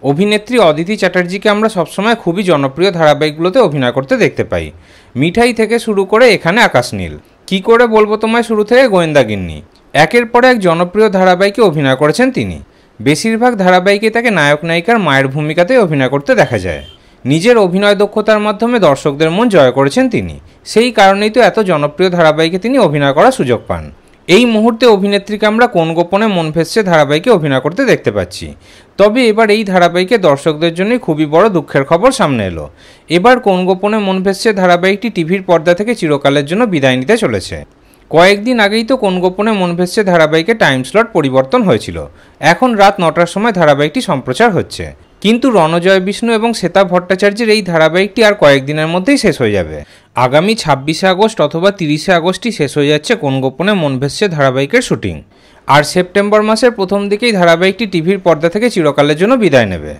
অভিনেত্রী অদিতি চ্যাটার্জিকে আমরা সবসময় খুবই জনপ্রিয় ধারাবাহিকগুলোতে অভিনয় করতে দেখতে পাই। মিঠাই থেকে শুরু করে এখানে আকাশ নীল, কী করে বলবো তোমায় শুরু থেকে গোয়েন্দাগিন্নি, একের পর এক জনপ্রিয় ধারাবাহিকে অভিনয় করেছেন তিনি। বেশিরভাগ ধারাবাহিকে তাকে নায়ক নায়িকার মায়ের ভূমিকাতে অভিনয় করতে দেখা যায়। নিজের অভিনয় দক্ষতার মাধ্যমে দর্শকদের মন জয় করেছেন তিনি। সেই কারণেই তো এত জনপ্রিয় ধারাবাহিকে তিনি অভিনয় করার সুযোগ পান। এই মুহূর্তে অভিনেত্রীকে আমরা কোন গোপনে মন ভেসছে ধারাবাহিকে অভিনয় করতে দেখতে পাচ্ছি। তবে এবার এই ধারাবাহিকে দর্শকদের জন্য খুবই বড় দুঃখের খবর সামনে এলো। এবার কোন গোপনে মন ভেসছে ধারাবাহিকটি টিভির পর্দা থেকে চিরকালের জন্য বিদায় নিতে চলেছে। কয়েকদিন আগেই তো কোন গোপনে মন ভেসছে ধারাবাহিকে টাইম স্লট পরিবর্তন হয়েছিল। এখন রাত 9টার সময় ধারাবাহিকটি সম্প্রচার হচ্ছে। কিন্তু রণজয় বিষ্ণু এবং শ্বেতা ভট্টাচার্যের এই ধারাবাহিকটি আর কয়েকদিনের মধ্যেই শেষ হয়ে যাবে। আগামী 26শে আগস্ট অথবা 30শে আগস্টই শেষ হয়ে যাচ্ছে কোন গোপনে মন ভেসছে ধারাবাহিকের শুটিং। আর সেপ্টেম্বর মাসের প্রথম দিকেই ধারাবাহিকটি টিভির পর্দা থেকে চিরকালের জন্য বিদায় নেবে।